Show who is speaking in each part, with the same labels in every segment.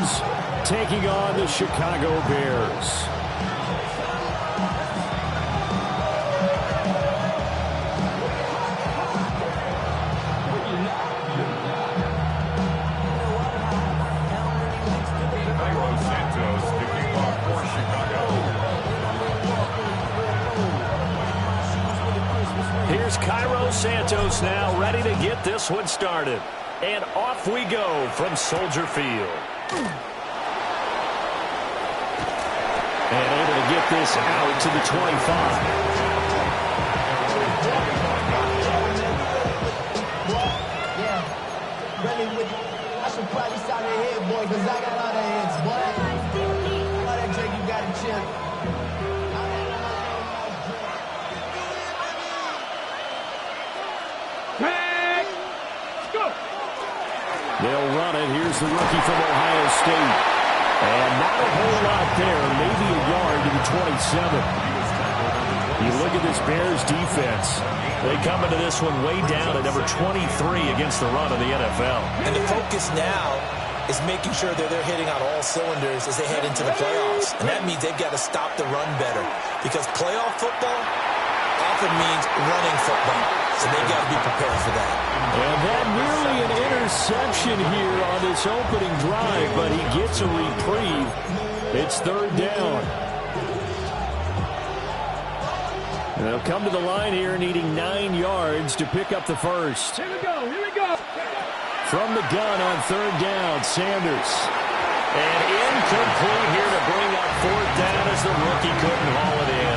Speaker 1: Lions taking on the Chicago Bears. Here's Cairo Santos now, ready to get this one started. And off we go from Soldier Field. And able to get this out to the 25.
Speaker 2: Yeah, really with I should probably start a head, boy, because I got all the heads, boy. All that drink, you got to chill.
Speaker 1: They'll run it. Here's the rookie from Ohio State. And not a whole lot there. Maybe a yard to the 27. You look at this Bears defense. They come into this one way down at number 23 against the run of the NFL.
Speaker 3: And the focus now is making sure that they're hitting on all cylinders as they head into the playoffs. And that means they've got to stop the run better. Because playoff football often means running football. So they've got to be prepared for that.
Speaker 1: And that nearly an interception here on this opening drive, but he gets a reprieve. It's third down. And they'll come to the line here needing 9 yards to pick up the first.
Speaker 4: Here we go, here we go.
Speaker 1: From the gun on third down, Sanders. And incomplete here to bring up fourth down as the rookie couldn't haul it in.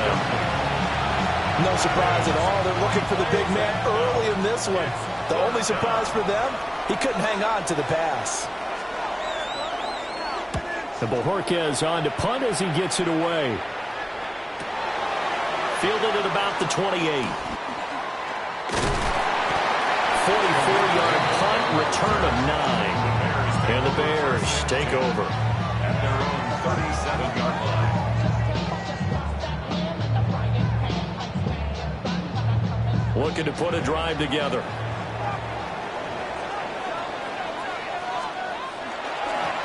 Speaker 3: No surprise at all. They're looking for the big man early in this one. The only surprise for them, he couldn't hang on to the pass.
Speaker 1: And Bojorquez on to punt as he gets it away. Fielded at about the 28. 44-yard punt, return of 9. And the Bears take over.
Speaker 5: At their own 37-yard line.
Speaker 1: Looking to put a drive together.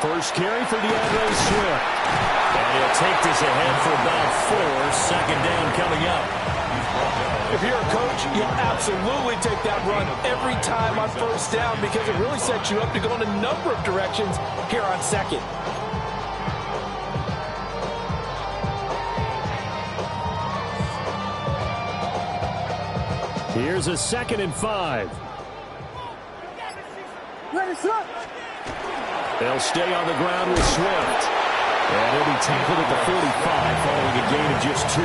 Speaker 1: First carry for DeAndre Swift. And he'll take this ahead for about 4. Second down coming up.
Speaker 3: If you're a coach, you'll absolutely take that run every time on first down because it really sets you up to go in a number of directions here on second.
Speaker 1: Here's a 2nd and 5. They'll stay on the ground with Swift. And he'll be tackled at the 45 following a gain of just 2.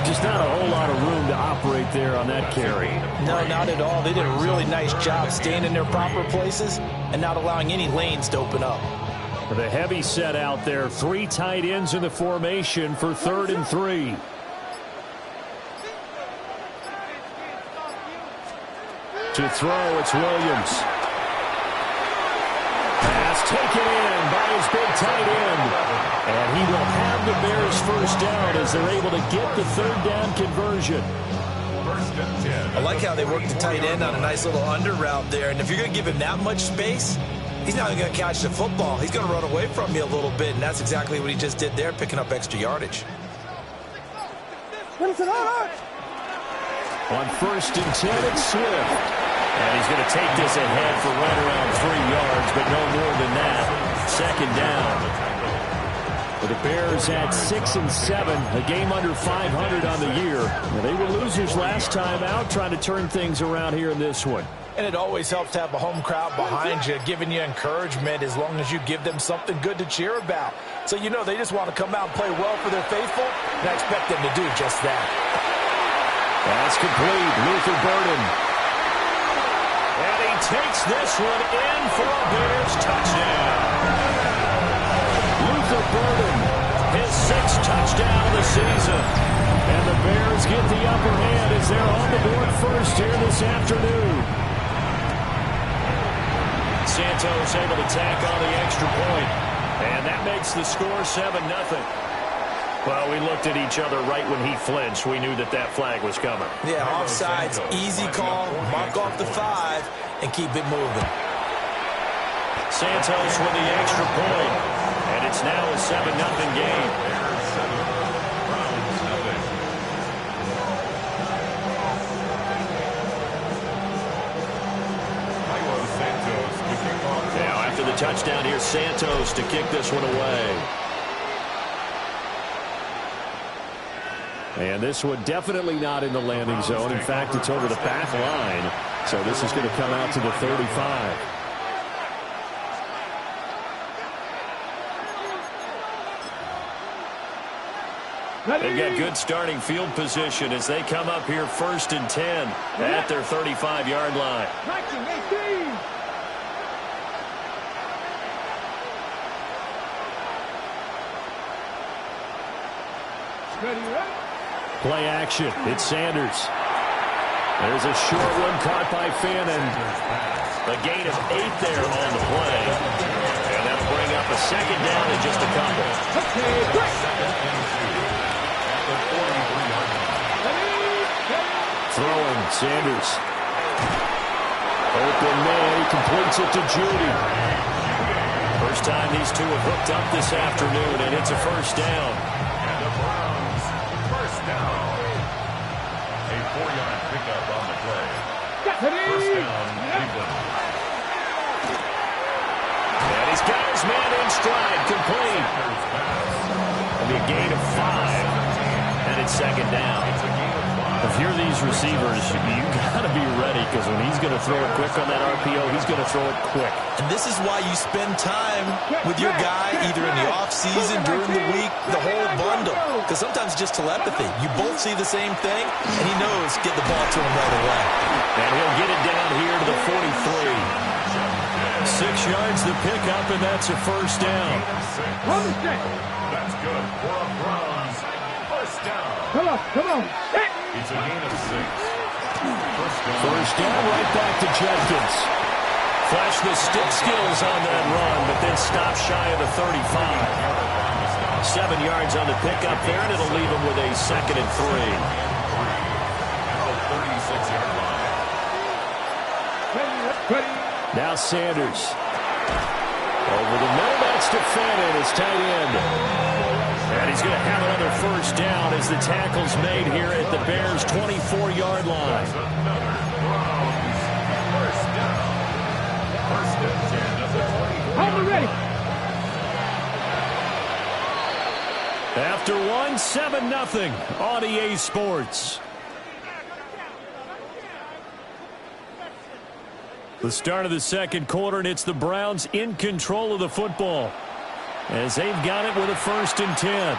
Speaker 1: Just not a whole lot of room to operate there on that carry.
Speaker 3: No, not at all. They did a really nice job staying in their proper places and not allowing any lanes to open up.
Speaker 1: The heavy set out there. 3 tight ends in the formation for 3rd and 3. To throw, it's Williams. Pass taken in by his big tight end. And he will have the Bears first down as they're able to get the 3rd down conversion.
Speaker 3: I like how they work the tight end on a nice little under route there. And if you're going to give him that much space, he's not going to catch the football. He's going to run away from you a little bit. And that's exactly what he just did there, picking up extra yardage.
Speaker 1: On 1st and 10, it's Swift. And he's going to take this ahead for right around 3 yards, but no more than that. 2nd down. For the Bears at 6 and 7, a game under 500 on the year. Well, they were losers last time out, trying to turn things around here in this one.
Speaker 3: And it always helps to have a home crowd behind you, giving you encouragement as long as you give them something good to cheer about. So you know they just want to come out and play well for their faithful, and I expect them to do just that.
Speaker 1: That's complete. Luther Burden. And he takes this one in for a Bears touchdown. Luther Burden, his 6th touchdown of the season. And the Bears get the upper hand as they're on the board first here this afternoon. Santos able to tack on the extra point. And that makes the score 7-0. Well, we looked at each other right when he flinched. We knew that that flag was coming.
Speaker 3: Yeah, offsides, easy call, mark off the 5, and keep it moving.
Speaker 1: Santos with the extra point. And it's now a 7-0 game.
Speaker 5: Bears 7, Browns nothing. Tyler Santos to kick off.
Speaker 1: Now after the touchdown, here's Santos to kick this one away. And this one definitely not in the landing zone. In fact, it's over the back line. So this is going to come out to the 35. They've got good starting field position as they come up here 1st and 10 at their 35-yard line. Play action. It's Sanders. There's a short one caught by Fannin. A gain of 8 there on the play. And that'll bring up a 2nd down in just a couple. Throwing, Sanders. Open man, he completes it to Judy. First time these two have hooked up this afternoon, and it's a 1st down.
Speaker 5: And the Browns, 1st down. A 4-yard pickup on the play. 1st down, Cleveland.
Speaker 1: And he's got his man in stride, complete. And a gain of 5, and it's 2nd down. If you're these receivers, you got to be ready, because when he's going to throw it quick on that RPO, he's going to throw it quick.
Speaker 3: And this is why you spend time with your guy either in the offseason, during the week, the whole bundle. Because sometimes it's just telepathy. You both see the same thing, and he knows get the ball to him right away.
Speaker 1: And he'll get it down here to the 43. 6 yards the pickup, and that's a 1st down.
Speaker 5: That's good for a Browns. 1st down.
Speaker 4: Come on.
Speaker 5: It's a gain of 6.
Speaker 1: 1st down, right back to Jenkins. Flash the stick skills on that run, but then stop shy of the 35. 7 yards on the pickup there, and it'll leave him with a 2nd and 3.
Speaker 5: At the 36-yard line.
Speaker 1: Now Sanders. Over the middle, that's to Fannin, his tight end. And he's going to have another 1st down as the tackle's made here at the Bears' 24-yard line.
Speaker 5: Another Browns. 1st down. 1st and 10 at the 24-yard line.
Speaker 1: After 7-0 on EA Sports. The start of the 2nd quarter, and it's the Browns in control of the football, as they've got it with a 1st and 10.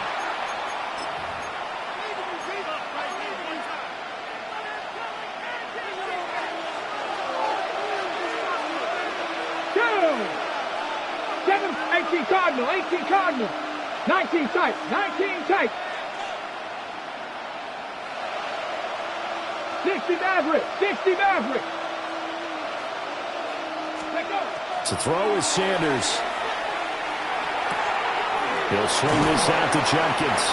Speaker 4: Seven, 18 Cardinal, 19 tight. 60 Maverick.
Speaker 1: To throw is Sanders. He'll swing this out to Jenkins.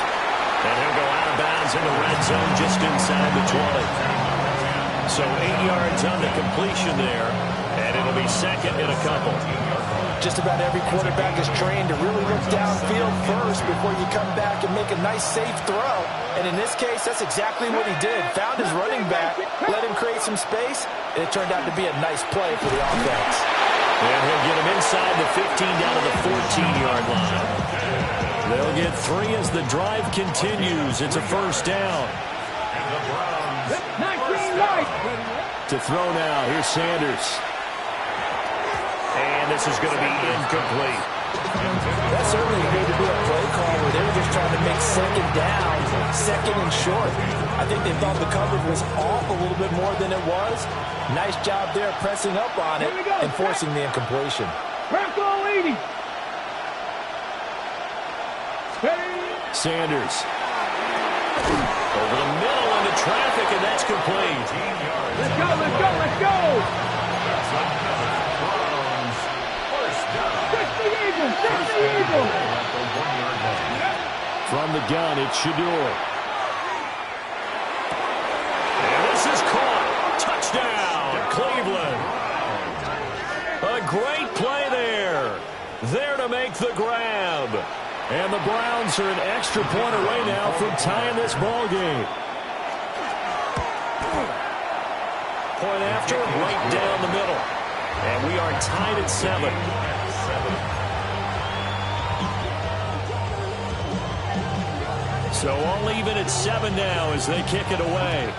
Speaker 1: And he'll go out of bounds in the red zone just inside the 20. So 8 yards on the completion there. And it'll be 2nd and a couple.
Speaker 3: Just about every quarterback is trained to really look downfield first before you come back and make a nice, safe throw. And in this case, that's exactly what he did. Found his running back, let him create some space, and it turned out to be a nice play for the offense.
Speaker 1: And he'll get him inside the 15 down to the 14-yard line. They'll get 3 as the drive continues. It's a 1st down.
Speaker 5: And the Browns.
Speaker 4: 19 right.
Speaker 1: To throw now. Here's Sanders. And this is going to be incomplete.
Speaker 3: That certainly appeared to be a play call where they were just trying to make 2nd down, 2nd and short. I think they thought the coverage was off a little bit more than it was. Nice job there pressing up on it and forcing the incompletion.
Speaker 1: Sanders. Over the middle into traffic, and that's complete.
Speaker 4: Let's go.
Speaker 5: That's another Browns. 1st down.
Speaker 4: 60 Eagles.
Speaker 5: At the 1-yard line.
Speaker 1: From the gun, it's Shedeur. And this is caught. Touchdown, Cleveland. A great play there to make the grab. And the Browns are an extra point away now from tying this ball game. Point after, right down the middle. And we are tied at 7. So all even at 7 now as they kick it away.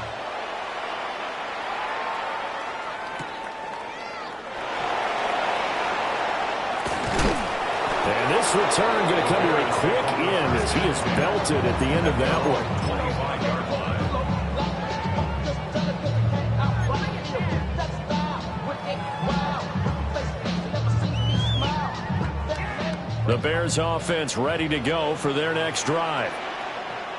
Speaker 1: And this return going to come to a quick end as he is belted at the end of that one. The Bears offense ready to go for their next drive.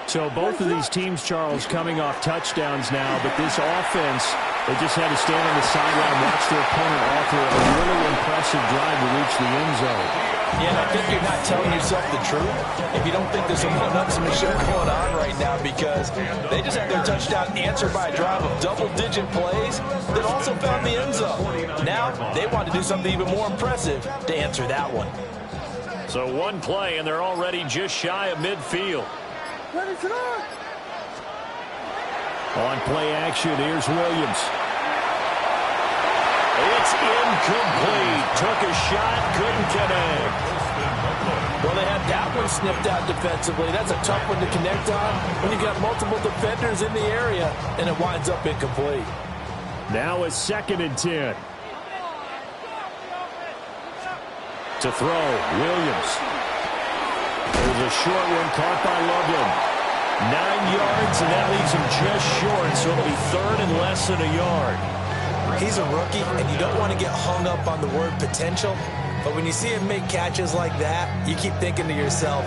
Speaker 1: So both of these teams, Charles, coming off touchdowns now, but this offense, they just had to stand on the sideline, watch their opponent offer a really impressive drive to reach the end zone.
Speaker 3: Yeah, and I think you're not telling yourself the truth if you don't think there's some one-upsmanship going on right now, because they just had their touchdown answered by a drive of double-digit plays that also found the end zone. Now they want to do something even more impressive to answer that one.
Speaker 1: So one play, and they're already just shy of midfield. On play action, here's Williams. It's incomplete. Took a shot, couldn't connect.
Speaker 3: Well, they had that one snipped out defensively. That's a tough one to connect on when you got multiple defenders in the area, and it winds up incomplete.
Speaker 1: Now a 2nd and 10. To throw, Williams. There's a short one caught by Loveland. 9 yards, and that leaves him just short, so it'll be 3rd and less than a yard.
Speaker 3: He's a rookie, and you don't want to get hung up on the word potential, but when you see him make catches like that, you keep thinking to yourself,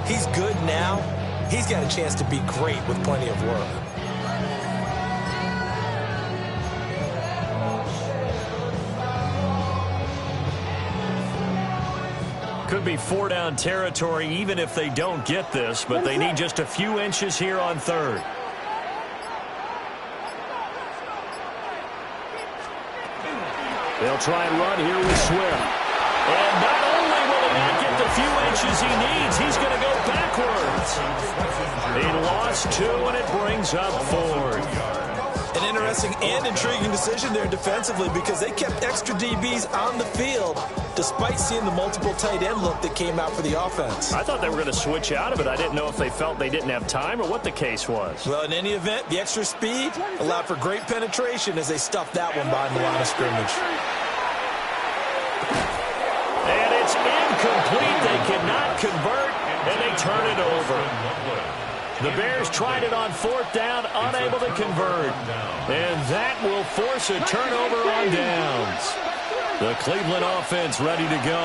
Speaker 3: he's good now. He's got a chance to be great with plenty of work.
Speaker 1: Could be 4-down territory even if they don't get this, but they need just a few inches here on 3rd. They'll try and run here with Swift. And not only will he not get the few inches he needs, he's going to go backwards. He lost 2, and it brings up 4.
Speaker 3: An interesting and intriguing decision there defensively, because they kept extra DBs on the field despite seeing the multiple tight end look that came out for the offense.
Speaker 1: I thought they were going to switch out of it. I didn't know if they felt they didn't have time or what the case was.
Speaker 3: Well, in any event, the extra speed allowed for great penetration as they stuffed that one behind the line of scrimmage.
Speaker 1: And it's incomplete. They cannot convert, and they turn it over. The Bears tried it on 4th down, unable to convert. And that will force a turnover on downs. The Cleveland offense ready to go.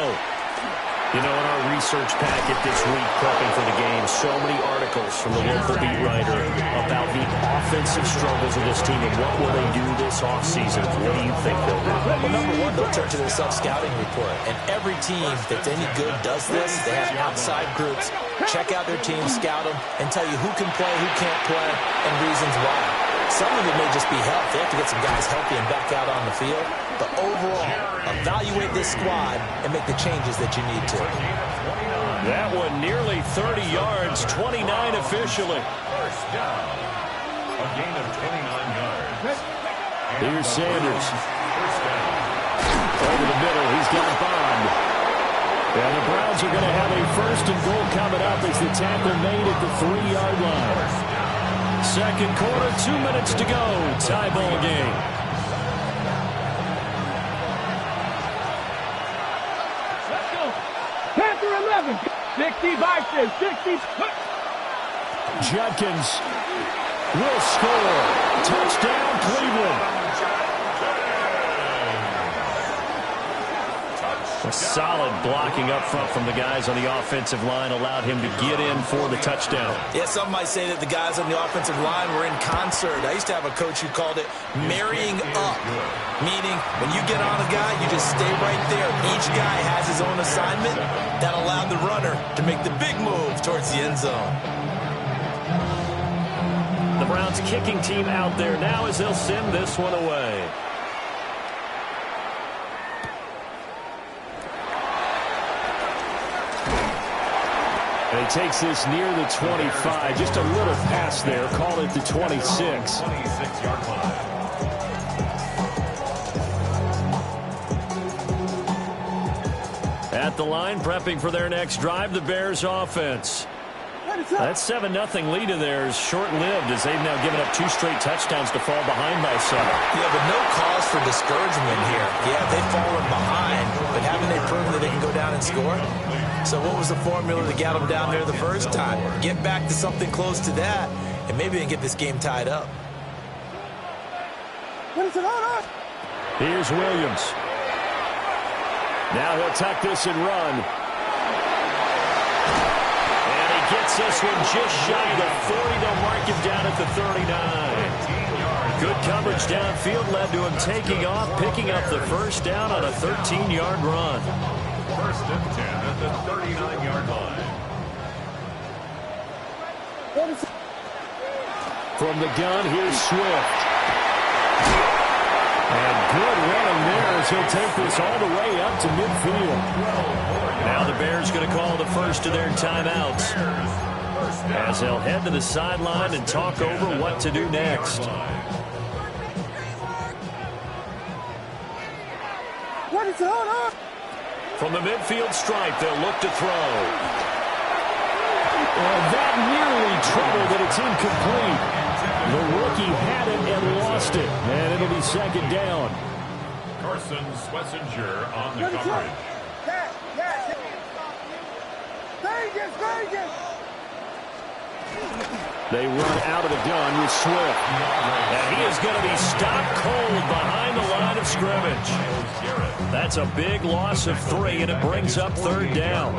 Speaker 1: You know, in our research packet this week, prepping for the game, so many articles from the local beat writer about the offensive struggles of this team and what will they do this offseason. What do you think they'll do?
Speaker 3: Well, number one, they'll turn to their self-scouting report. And every team that's any good does this. They have outside groups check out their team, scout them, and tell you who can play, who can't play, and reasons why. Some of it may just be health. They have to get some guys healthy and back out on the field. But overall, evaluate this squad and make the changes that you need to.
Speaker 1: That one nearly 30 yards, 29 officially.
Speaker 5: First down. A gain of 29 yards.
Speaker 1: Here's Sanders.
Speaker 5: First down.
Speaker 1: Over the middle, he's got Bond. And the Browns are going to have a 1st and goal coming up as the tackle made at the 3-yard line. 2nd quarter, 2 minutes to go. Tie ball game.
Speaker 4: Panther 11, 60 60.
Speaker 1: Judkins will score. Touchdown, Cleveland. A solid blocking up front from the guys on the offensive line allowed him to get in for the touchdown.
Speaker 3: Yeah, some might say that the guys on the offensive line were in concert. I used to have a coach who called it marrying up, meaning when you get on a guy, you just stay right there. Each guy has his own assignment. That allowed the runner to make the big move towards the end zone.
Speaker 1: The Browns kicking team out there now as they'll send this one away. And he takes this near the 25. Just a little pass there. Call it the 26.
Speaker 5: 26-yard line.
Speaker 1: At the line, prepping for their next drive, the Bears offense. That 7-0 lead of theirs short-lived as they've now given up 2 straight touchdowns to fall behind by 7.
Speaker 3: Yeah, but no cause for discouragement here. Yeah, they've fallen behind, but haven't they proven that they can go down and score? So what was the formula to get them down there the first time? Get back to something close to that, and maybe they can get this game tied up.
Speaker 1: Here's Williams. Now he'll tuck this and run. And he gets this one just shy of the 40. They'll mark him down at the 39. Good coverage downfield led to him taking off, picking up the first down on a 13-yard run.
Speaker 5: First and 10 at the 39-yard line.
Speaker 1: From the gun, here's Swift. And good running there as he'll take this all the way up to midfield. Now the Bears going to call the first of their timeouts as they'll head to the sideline and talk over what to do next. From the midfield stripe, they'll look to throw. That nearly troubled it. It's incomplete. The rookie had it and lost it. And it'll be second down.
Speaker 5: Carson Schlesinger on the coverage.
Speaker 1: They run out of the gun with Swift. And he is going to be stopped cold behind the line of scrimmage. That's a big loss of 3, and it brings up third down.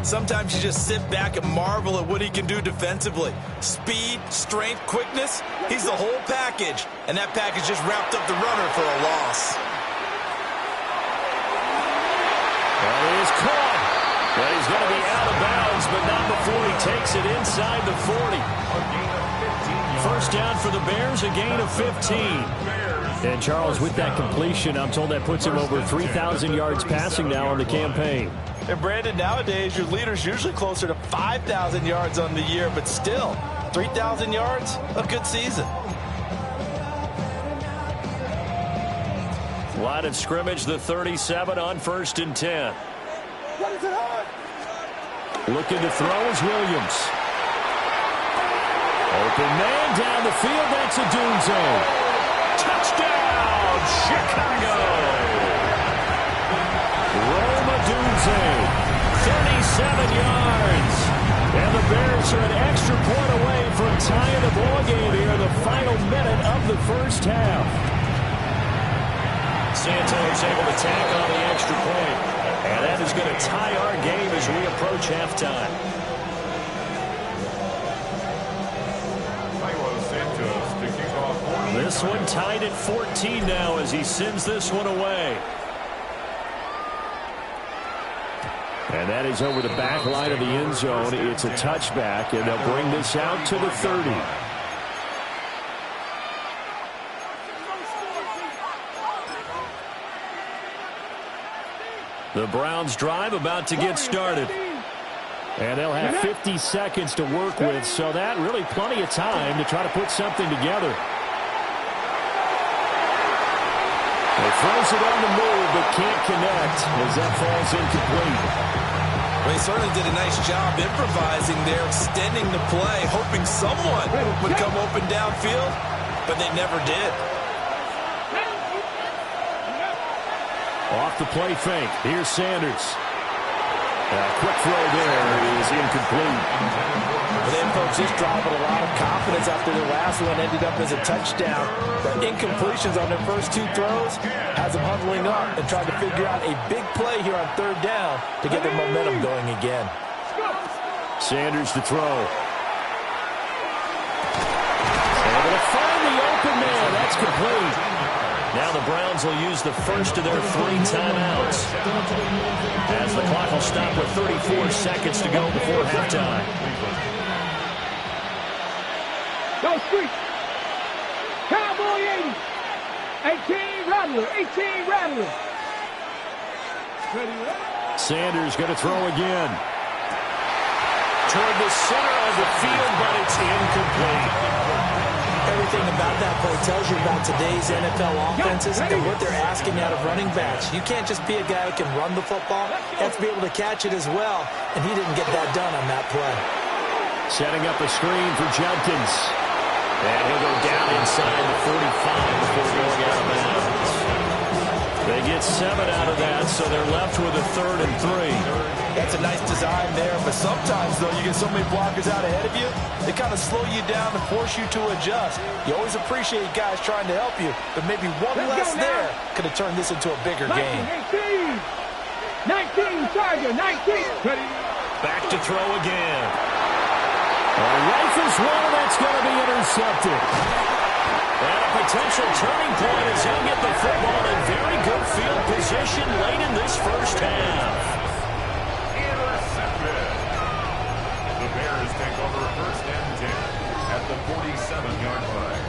Speaker 3: Sometimes you just sit back and marvel at what he can do defensively. Speed, strength, quickness, he's the whole package. And that package just wrapped up the runner for a loss.
Speaker 1: That is caught. But he's going to be out of bounds, but not before he takes it inside the 40. First down for the Bears, a gain of 15. And Charles, with that completion, I'm told that puts him over 3,000 yards passing now on the campaign.
Speaker 3: And Brandon, nowadays your leader's usually closer to 5,000 yards on the year, but still, 3,000 yards, a good season.
Speaker 1: Line of scrimmage, the 37 on 1st and 10. Looking to throw is Williams. Open man down the field, that's Odunze. Touchdown, Chicago! Rome Odunze, 37 yards. And the Bears are an extra point away from tying the ball game here in the final minute of the first half. Santos able to tack on the extra point. And that is going to tie our game as we approach halftime. This one tied at 14 now as he sends this one away. And that is over the back line of the end zone. It's a touchback, and they'll bring this out to the 30. The Browns drive about to get started. And they'll have 50 seconds to work with, so that really plenty of time to try to put something together. They throws it on the move, but can't connect as that falls incomplete.
Speaker 3: Well, he certainly did a nice job improvising there, extending the play, hoping someone would come open downfield, but they never did.
Speaker 1: Off the play fake. Here's Sanders. Quick throw there is incomplete.
Speaker 3: Well, then, folks, this drive with a lot of confidence after the last one ended up as a touchdown. The incompletions on their first 2 throws has them huddling up and trying to figure out a big play here on 3rd down to get their momentum going again.
Speaker 1: Sanders to throw. Able to find the open man. That's complete. Now the Browns will use the first of their 3 timeouts as the clock will stop with 34 seconds to go before halftime.
Speaker 4: Go Street. Cowboy 80. 18 Rattler. 18 Rattler.
Speaker 1: Sanders going to throw again. toward the center of the field, but it's incomplete.
Speaker 3: Everything about that play tells you about today's NFL offenses and what they're asking out of running backs. You can't just be a guy who can run the football. You have to be able to catch it as well, and he didn't get that done on that play.
Speaker 1: Setting up a screen for Jenkins. And he'll go down inside the 45 before going out of bounds. They get 7 out of that, so they're left with a 3rd and 3.
Speaker 3: That's a nice design there, but sometimes, though, you get so many blockers out ahead of you, they kind of slow you down and force you to adjust. You always appreciate guys trying to help you, but maybe one less there could have turned this into a bigger game.
Speaker 4: 19, Charger, 19.
Speaker 1: Back to throw again. Rifles one, and that's going to be intercepted. And a potential turning point as he'll get the football in very good field position late in this first half.
Speaker 5: Intercepted. The Bears take over 1st and 10 at the 47-yard line.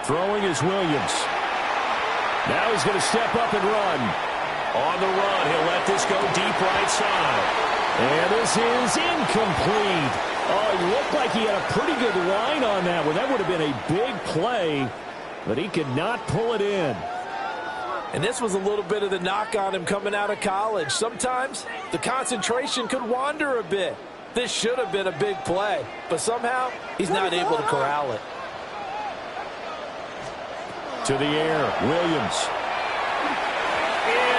Speaker 1: Throwing is Williams. Now he's going to step up and run. On the run, he'll let this go deep right side. And this is incomplete. Oh, he looked like he had a pretty good line on that one. That would have been a big play, but he could not pull it in.
Speaker 3: And this was a little bit of the knock on him coming out of college. Sometimes the concentration could wander a bit. This should have been a big play, but somehow he's not able to corral it.
Speaker 1: To the air, Williams.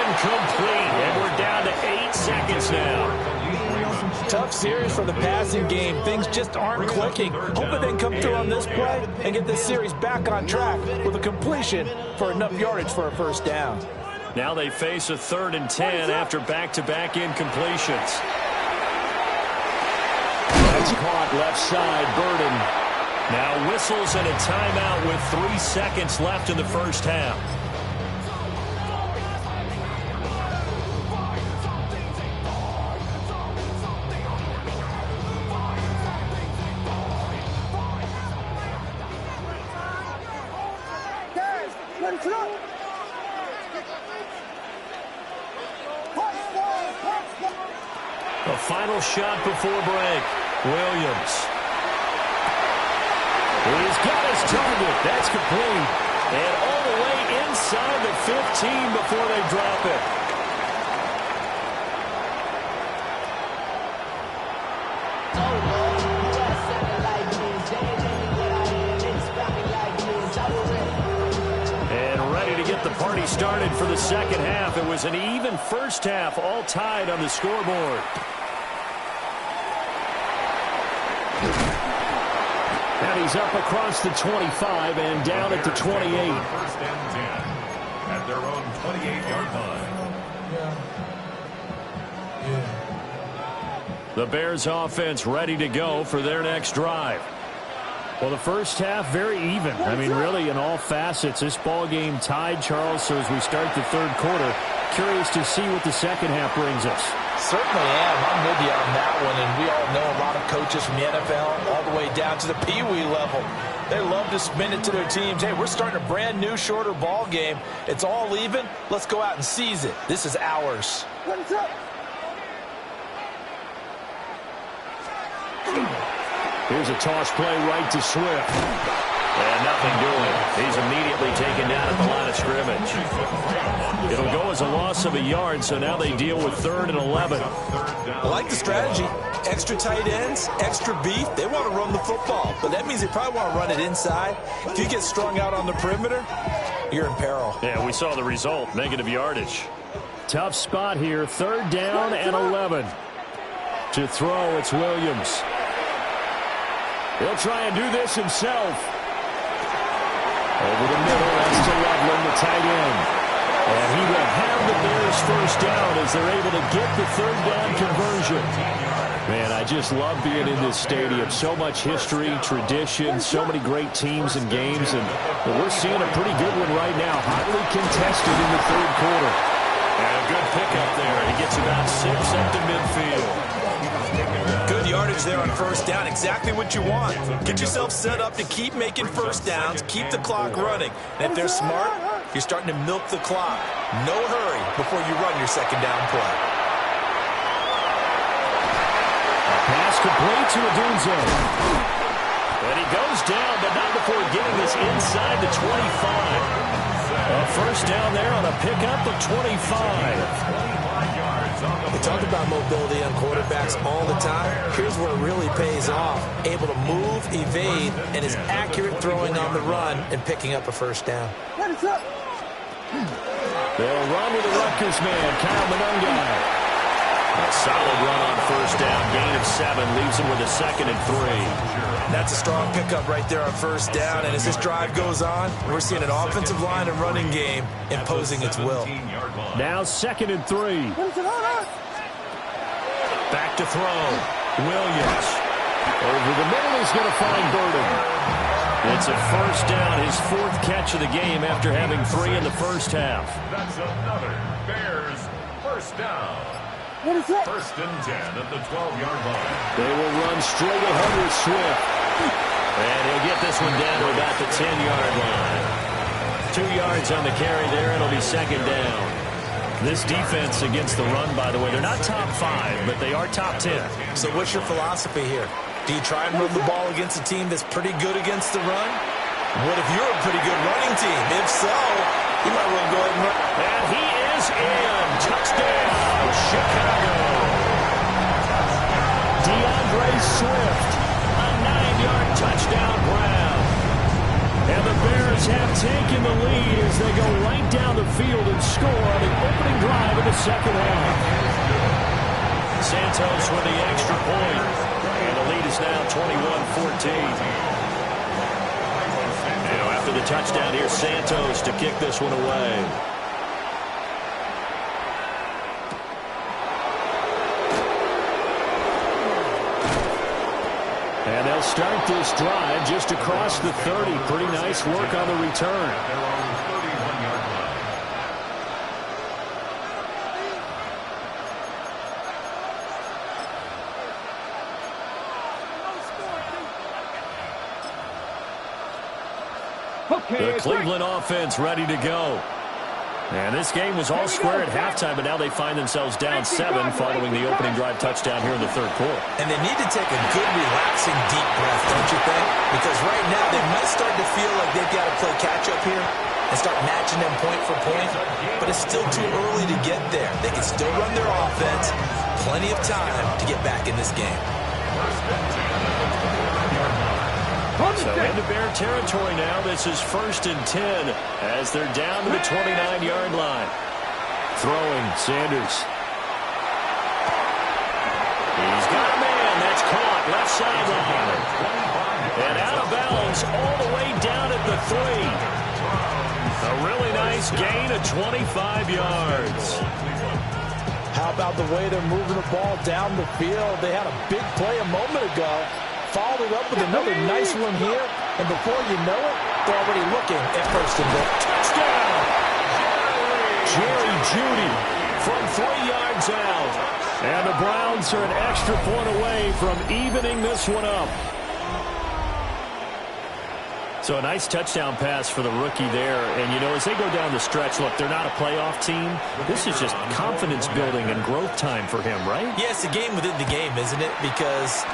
Speaker 1: Incomplete, and we're down to 8 seconds now.
Speaker 3: Tough series for the passing game. Things just aren't clicking. Hoping they can come through on this play and get this series back on track with a completion for enough yardage for a 1st down.
Speaker 1: Now they face a 3rd and 10 after back-to-back incompletions. That's caught left side, Burden. Now whistles and a timeout with 3 seconds left in the first half. A final shot before break. Williams. He's got his target. That's complete. And all the way inside the 15 before they drop it. And ready to get the party started for the second half. It was an even first half, all tied on the scoreboard. And he's up across the 25 and down at the 28.
Speaker 5: 1st and 10 at their own 28-yard line.
Speaker 1: The Bears offense ready to go for their next drive. Well, the first half very even. I mean, really in all facets. This ball game tied, Charles. So as we start the 3rd quarter, curious to see what the second half brings us.
Speaker 3: Certainly am. I'm with you on that one. And we all know a lot of coaches from the NFL all the way down to the Pee-wee level. They love to spin it to their teams. Hey, we're starting a brand new, shorter ball game. It's all even. Let's go out and seize it. This is ours.
Speaker 1: Here's a toss play right to Swift. And nothing doing. He's immediately taken down at the line of scrimmage. It'll go as a loss of a yard, so now they deal with 3rd and 11.
Speaker 3: I like the strategy. Extra tight ends, extra beef. They want to run the football, but that means they probably want to run it inside. If you get strung out on the perimeter, you're in peril.
Speaker 1: Yeah, we saw the result. Negative yardage. Tough spot here. 3rd down and 11. To throw, it's Williams. He'll try and do this himself. Over the middle, that's to Loveland, the tight end. And he will have the Bears 1st down as they're able to get the 3rd down conversion. Man, I just love being in this stadium. So much history, tradition, so many great teams and games. And we're seeing a pretty good one right now. Hotly contested in the 3rd quarter. And a good pickup there. He gets about 6 up to midfield.
Speaker 3: Good the yardage there on first down. Exactly what you want. Get yourself set up to keep making first downs, keep the clock running. And if they're smart, you're starting to milk the clock. No hurry before you run your second down play.
Speaker 1: Pass complete to Odunze. And he goes down, but not before getting this inside the 25. A first down there on a pickup of 25.
Speaker 3: We talk about mobility on quarterbacks all the time. Here's where it really pays off. Able to move, evade, and is accurate throwing on the run and picking up a first down.
Speaker 1: They'll run with the Rutgers man, Kyle Monangai. A solid run on first down. Gain of 7 leaves him with a 2nd and 3.
Speaker 3: That's a strong pickup right there on first down. And as this drive goes on, we're seeing an offensive line and running game imposing its will.
Speaker 1: Now 2nd and 3. Back to throw. Williams. Over the middle, he's going to find Burden. It's a first down, his 4th catch of the game after having 3 in the first half.
Speaker 5: That's another Bears first down. First and 10 at the 12-yard line.
Speaker 1: They will run straight ahead with Swift. And he'll get this one down to about the 10-yard line. 2 yards on the carry there, and it'll be 2nd down. This defense against the run, by the way, they're not top 5, but they are top 10.
Speaker 3: So what's your philosophy here? Do you try and run the ball against a team that's pretty good against the run? What if you're a pretty good running team? If so, you might well go ahead and run.
Speaker 1: And he is in. Touchdown, Chicago. DeAndre Swift, a 9-yard touchdown grab. And the Bears have taken the lead as they go right down the field and score on the opening drive of the second half. Santos with the extra point. And the lead is now 21-14. After the touchdown, here's Santos to kick this one away. And they'll start this drive just across the 30. Pretty nice work on the return. The Cleveland offense ready to go. And this game was all square at halftime, but now they find themselves down 7 following the opening drive touchdown here in the third quarter.
Speaker 3: And they need to take a good, relaxing, deep breath, don't you think? Because right now they might start to feel like they've got to play catch-up here and start matching them point for point. But it's still too early to get there. They can still run their offense. Plenty of time to get back in this game.
Speaker 1: So into Bear territory now. This is 1st and 10 as they're down to the 29-yard line. Throwing, Sanders. He's got a man. That's caught. Left sideline. And out of bounds all the way down at the 3. A really nice gain of 25 yards.
Speaker 3: How about the way they're moving the ball down the field? They had a big play a moment ago. Followed it up with another nice one here. And before you know it, they're already looking at 1st and goal.
Speaker 1: Touchdown! Jerry Jeudy from 3 yards out. And the Browns are an extra point away from evening this one up. So a nice touchdown pass for the rookie there. And, you know, as they go down the stretch, look, they're not a playoff team. This is just confidence building and growth time for him, right?
Speaker 3: Yeah, it's a game within the game, isn't it? Because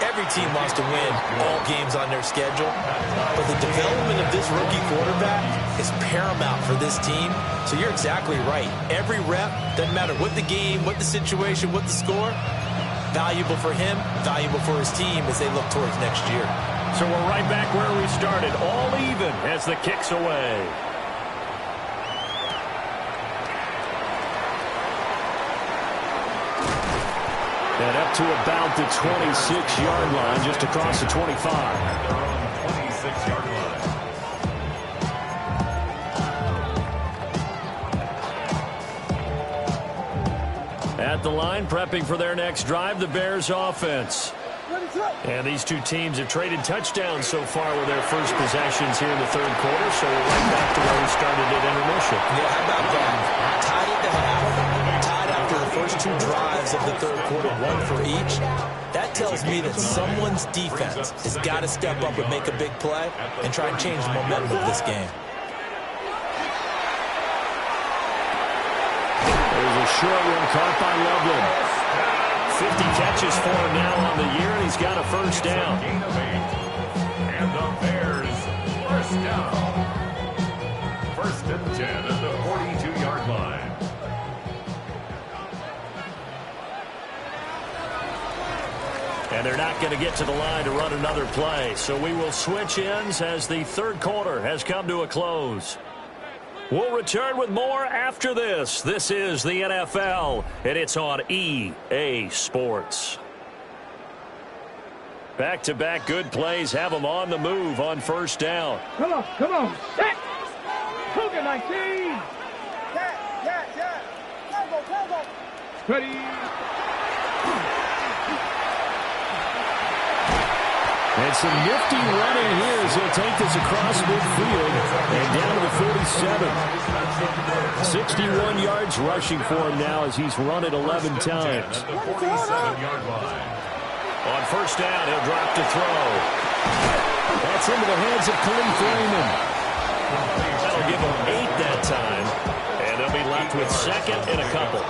Speaker 3: every team wants to win all games on their schedule. But the development of this rookie quarterback is paramount for this team. So you're exactly right. Every rep, doesn't matter what the game, what the situation, what the score, valuable for him, valuable for his team as they look towards next year.
Speaker 1: So we're right back where we started, all even as the kick's away. And up to about the 26-yard line, just across the 25.
Speaker 5: They're on the 26-yard line.
Speaker 1: At the line, prepping for their next drive, the Bears offense. And these two teams have traded touchdowns so far with their first possessions here in the third quarter, so we're right back to where we started at intermission.
Speaker 3: Yeah, how about that? Tied at the half, tied after the first 2 drives of the third quarter, 1 for each. That That tells me that someone's defense has got to step up and make a big play and try and change the momentum of this game.
Speaker 1: There's a short one caught by Loveland. 50 catches for him now on the year, and he's got a first down.
Speaker 5: Gain of 8. And the Bears, first down. First and 10 at the 42-yard line.
Speaker 1: And they're not going to get to the line to run another play. So we will switch ends as the third quarter has come to a close. We'll return with more after this. This is the NFL, and it's on EA Sports. Back-to-back good plays have them on the move on first down.
Speaker 4: Come on. Set. Hogan 19. Turbo. Ready.
Speaker 1: And some nifty running here as he'll take this across midfield and down to the 47. 61 yards rushing for him now as he's run it 11 times. On first down, he'll drop to throw. That's into the hands of Khalif Raymond. That'll give him 8 that time. And they'll be left with second and a couple.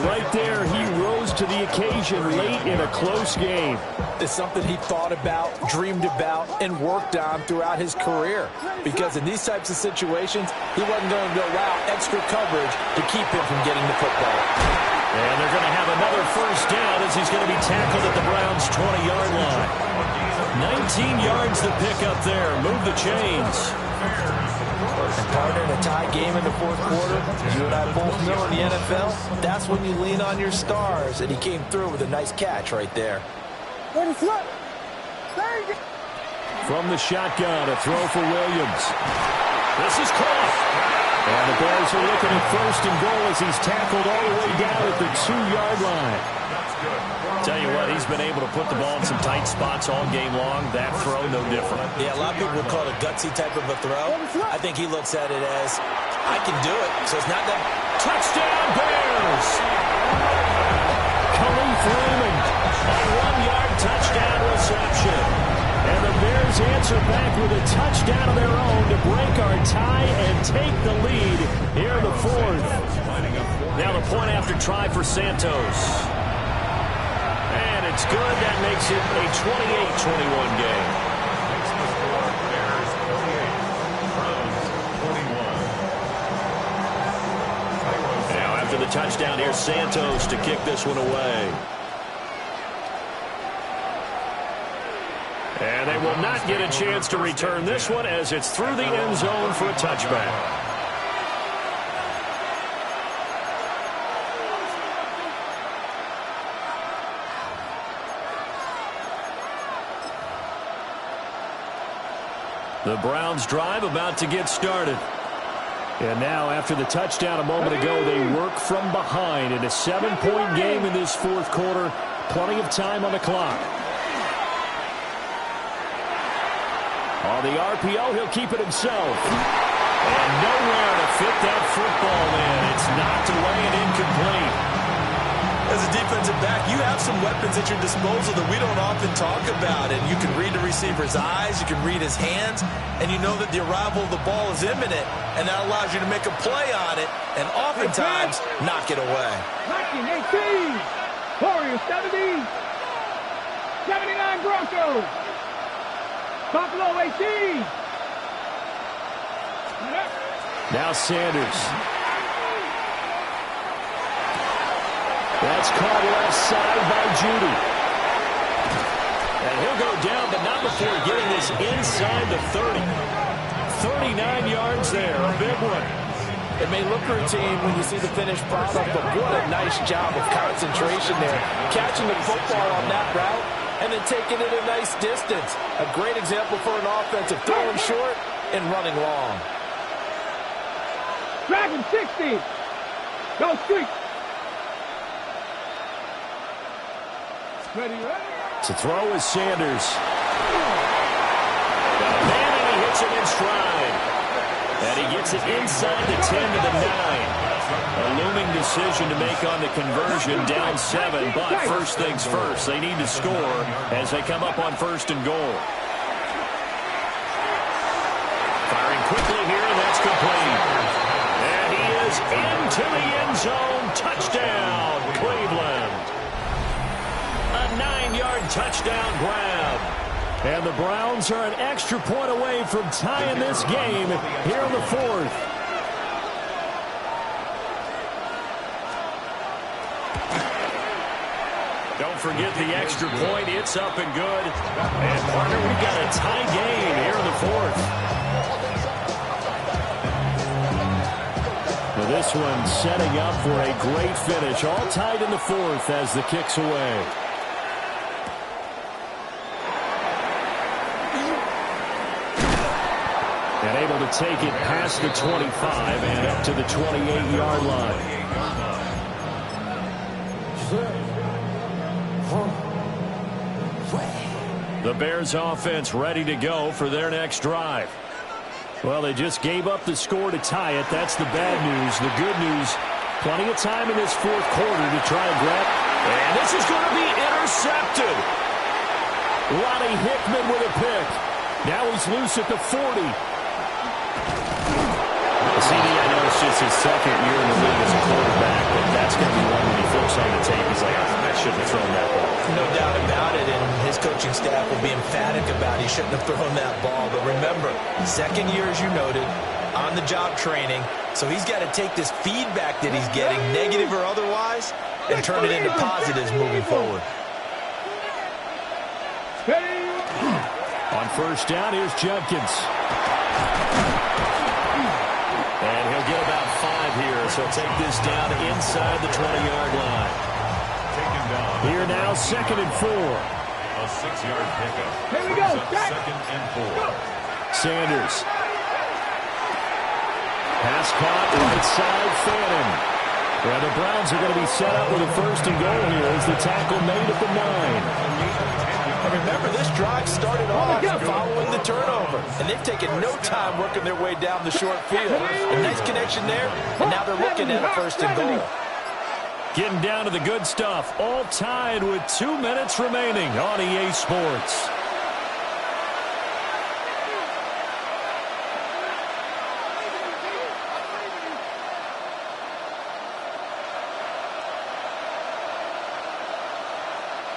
Speaker 1: Right there, he rose to the occasion late in a close game.
Speaker 3: It's something he thought about, dreamed about, and worked on throughout his career. Because in these types of situations, he wasn't going to allow extra coverage to keep him from getting the football.
Speaker 1: And they're going to have another first down as he's going to be tackled at the Browns' 20-yard line. 19 yards to pick up there. Move the chains.
Speaker 3: And partner, in a tie game in the fourth quarter, you and I both know in the NFL, that's when you lean on your stars. And he came through with a nice catch right there.
Speaker 1: From the shotgun, a throw for Williams. This is caught. And the Bears are looking at first and goal as he's tackled all the way down at the 2-yard line. Tell you what, he's been able to put the ball in some tight spots all game long. That throw, no different.
Speaker 3: Yeah, a lot of people would call it a gutsy type of a throw. I think he looks at it as, I can do it. So it's not that.
Speaker 1: Touchdown, Bears! Khalif Raymond, a 1-yard touchdown reception. And the Bears answer back with a touchdown of their own to break our tie and take the lead here in the fourth. Now the point after try for Santos. And it's good. That makes it a 28-21 game.
Speaker 5: Bears 28, Browns 21.
Speaker 1: Now after the touchdown, here's Santos to kick this one away. And they will not get a chance to return this one as it's through the end zone for a touchback. The Browns drive about to get started. And now after the touchdown a moment ago, they work from behind in a 7-point game in this fourth quarter. Plenty of time on the clock. On the RPO, he'll keep it himself. And nowhere to fit that football in. It's knocked away and incomplete.
Speaker 3: As a defensive back, you have some weapons at your disposal that we don't often talk about. And you can read the receiver's eyes, you can read his hands, and you know that the arrival of the ball is imminent, and that allows you to make a play on it, and oftentimes knock it away.
Speaker 4: 19-18. Warriors 70. 79 Broncos. Buffalo 18.
Speaker 1: Now Sanders. That's caught left side by Judy. And he'll go down, but not before getting this inside the 30. 39 yards there, a big one.
Speaker 3: It may look routine when you see the finished product, but what a nice job of concentration there. Catching the football on that route and then taking it a nice distance. A great example for an offensive throwing short and running long.
Speaker 4: Dragon 60. Go streak. Ready.
Speaker 1: To throw is Sanders. Got a man and he hits him in stride. And he gets it inside the 10 to the 9. A looming decision to make on the conversion, down 7. But first things first, they need to score as they come up on 1st and goal. Firing quickly here, and that's complete. And he is into the end zone. Touchdown, Cleveland. A 9-yard touchdown grab. And the Browns are an extra point away from tying this game here in the 4th. Don't forget the extra point. It's up and good. And, partner, we've got a tie game here in the 4th. Now this one setting up for a great finish. All tied in the 4th as the kick's away. And able to take it past the 25 and up to the 28-yard line. The Bears offense ready to go for their next drive. Well, they just gave up the score to tie it. That's the bad news. The good news, plenty of time in this 4th quarter to try and grab. And this is going to be intercepted. Roddy Hickman with a pick. Now he's loose at the 40. CD, I know it's just his 2nd year in the league as a quarterback, but that's going to be one when he flips on the tape. He's like, I shouldn't have thrown that ball.
Speaker 3: No doubt about it, and his coaching staff will be emphatic about he shouldn't have thrown that ball. But remember, 2nd year, as you noted, on-the-job training, so he's got to take this feedback that he's getting, negative or otherwise, and turn it into positives moving forward.
Speaker 1: On 1st down, here's Judkins. And he'll get about 5 here, so he'll take this down inside the 20-yard line. Here now, 2nd and 4.
Speaker 5: A 6-yard pickup.
Speaker 4: Here we go.
Speaker 5: 2nd and 4.
Speaker 1: Sanders. Pass caught, right side, Fannin. And the Browns are going to be set up with a 1st and goal here as the tackle made at the 9.
Speaker 3: And remember, this drive started off following the turnover. And they've taken no time working their way down the short field. A nice connection there, and now they're looking at a 1st and goal.
Speaker 1: Getting down to the good stuff. All tied with 2 minutes remaining on EA Sports.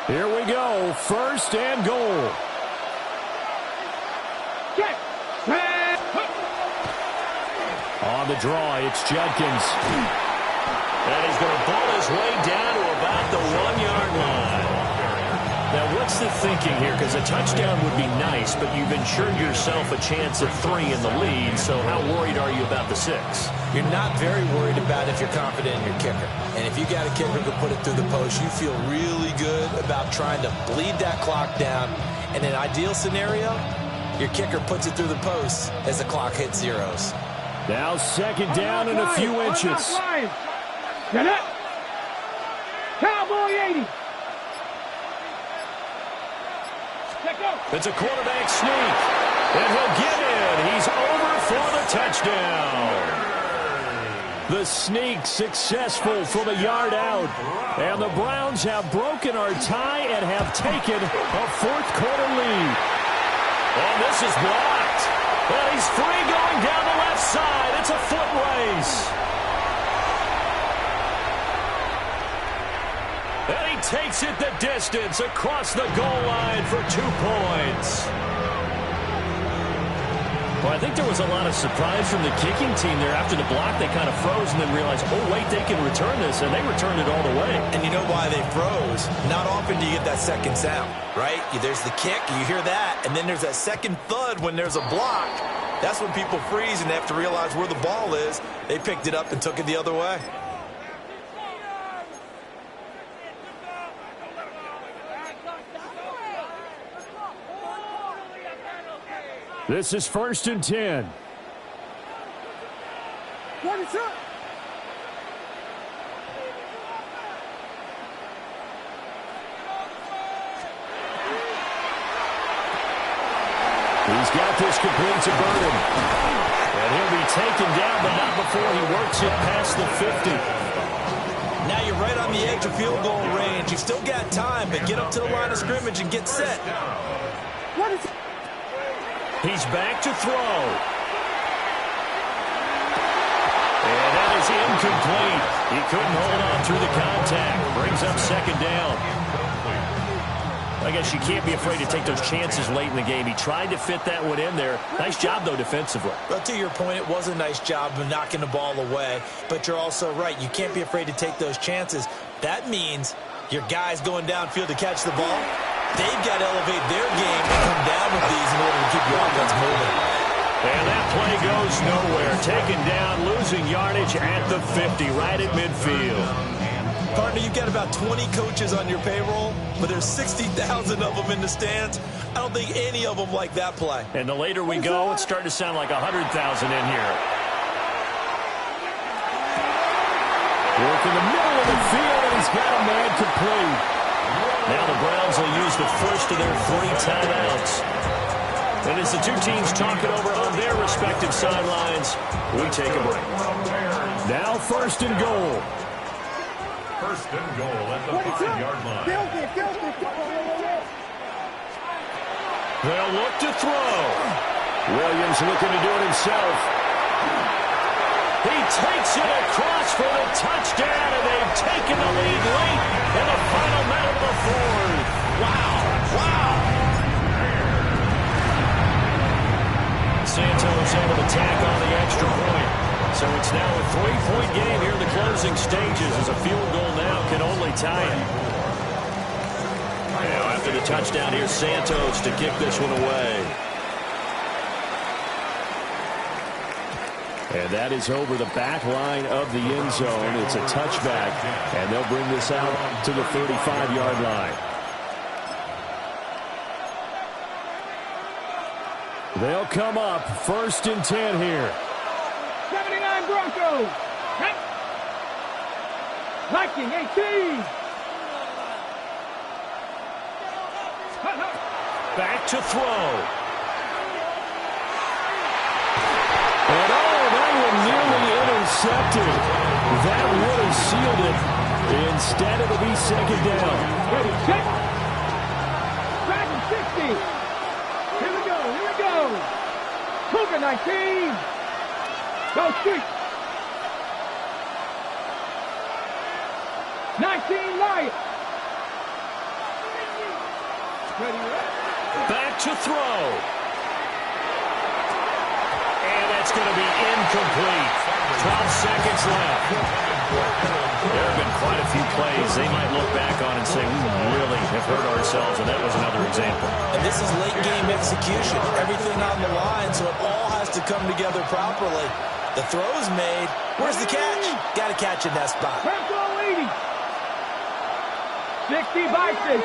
Speaker 1: Here we go. 1st and goal. On the draw, it's Judkins. And he's going to ball his way down to about the 1-yard line. Now, what's the thinking here? Because a touchdown would be nice, but you've ensured yourself a chance at 3 in the lead, so how worried are you about the 6?
Speaker 3: You're not very worried about if you're confident in your kicker. And if you got a kicker who can put it through the post, you feel really good about trying to bleed that clock down. In an ideal scenario, your kicker puts it through the post as the clock hits zeros.
Speaker 1: Now 2nd down and a few inches.
Speaker 4: Get it. Cowboy 80.
Speaker 1: It's a quarterback sneak. And he'll get in. He's over for the touchdown. The sneak successful from a yard out. And the Browns have broken our tie and have taken a 4th quarter lead. And this is blocked. And he's free going down the left side. It's a foot race. And he takes it the distance across the goal line for 2 points. Well, I think there was a lot of surprise from the kicking team there. After the block, they kind of froze and then realized, oh, wait, they can return this, and they returned it all the way.
Speaker 3: And you know why they froze? Not often do you get that second sound, right? There's the kick, you hear that, and then there's that second thud when there's a block. That's when people freeze and they have to realize where the ball is. They picked it up and took it the other way.
Speaker 1: This is 1st and 10.
Speaker 4: What's up?
Speaker 1: He's got this complete to Burton. And he'll be taken down, but not before he works it past the 50.
Speaker 3: Now you're right on the edge of field goal range. You've still got time, but get up to the line of scrimmage and get set.
Speaker 1: He's back to throw. And that is incomplete. He couldn't hold on through the contact. Brings up second down. I guess you can't be afraid to take those chances late in the game. He tried to fit that one in there. Nice job, though, defensively.
Speaker 3: Well, to your point, it was a nice job of knocking the ball away. But you're also right. You can't be afraid to take those chances. That means your guys going downfield to catch the ball, they've got to elevate their game and come down with these in order to keep your offense moving.
Speaker 1: And that play goes nowhere. Taken down, losing yardage at the 50, right at midfield.
Speaker 3: Partner, you've got about 20 coaches on your payroll, but there's 60,000 of them in the stands. I don't think any of them like that play.
Speaker 1: And the later we go, it's starting to sound like 100,000 in here. Work in the middle of the field, and he's got a man complete. Now the Browns will use the first of their 3 timeouts. And as the two teams talk it over on their respective sidelines, we take a break. Now first and goal.
Speaker 5: First and goal at the 5-yard line.
Speaker 1: They'll look to throw. Williams looking to do it himself. He takes it across for the touchdown, and they've taken the lead late in the final minute of the fourth. Wow. Wow. Santos able to tack on the extra point. So it's now a 3-point game here in the closing stages as a field goal now can only tie it. Now after the touchdown, here's Santos to kick this one away. And that is over the back line of the end zone. It's a touchback, and they'll bring this out to the 35-yard line. They'll come up first and 10 here.
Speaker 4: 79 Broncos. Viking 18.
Speaker 1: Back to throw. And that one nearly intercepted. That would have sealed it. Instead, it'll be second down.
Speaker 4: Ready, check. Dragon 60. Here we go, here we go. Cougar 19. Go street. 19 Lions. Ready,
Speaker 1: back to throw. And that's going to be incomplete. 12 seconds left. There have been quite a few plays they might look back on and say, we really have hurt ourselves, and that was another example.
Speaker 3: And this is late game execution. Everything on the line, so it all has to come together properly. The throw's made. Where's the catch? Got to catch in that spot.
Speaker 4: Panther 80. 60 Vikings.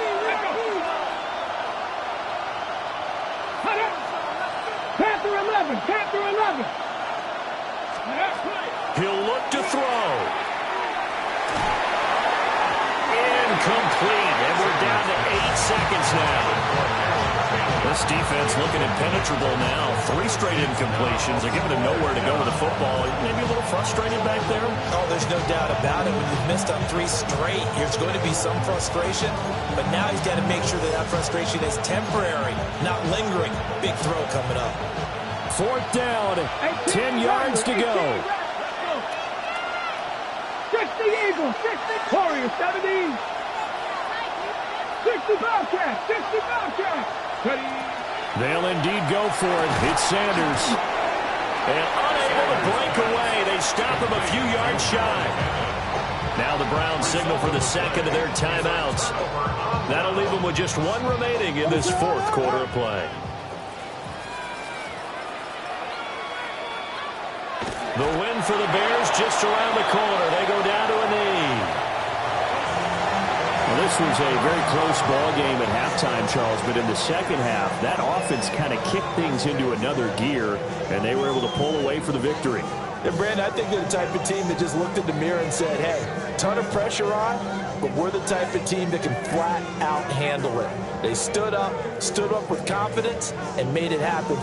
Speaker 4: Panther 11. Panther 11.
Speaker 1: He'll look to throw. Incomplete. And we're down to 8 seconds now. This defense looking impenetrable now. 3 straight incompletions. They're giving him nowhere to go with the football. Maybe a little frustrated back there.
Speaker 3: Oh, there's no doubt about it. When you've missed on 3 straight, there's going to be some frustration. But now he's got to make sure that that frustration is temporary, not lingering. Big throw coming up.
Speaker 1: 4th down. 10 yards to go.
Speaker 4: 60 Eagles. 60 Warriors 70. 60 Bobcats. 60 Bobcats.
Speaker 1: They'll indeed go for it. It's Sanders. And unable to break away. They stop him a few yards shy. Now the Browns signal for the second of their timeouts. That'll leave them with just 1 remaining in this 4th quarter of play. The win for the Bears just around the corner. They go down to a knee. Well, this was a very close ball game at halftime, Charles, but in the second half, that offense kind of kicked things into another gear, and they were able to pull away for the victory.
Speaker 3: And, Brandon, I think they're the type of team that just looked in the mirror and said, hey, ton of pressure on, but we're the type of team that can flat out handle it. They stood up with confidence, and made it happen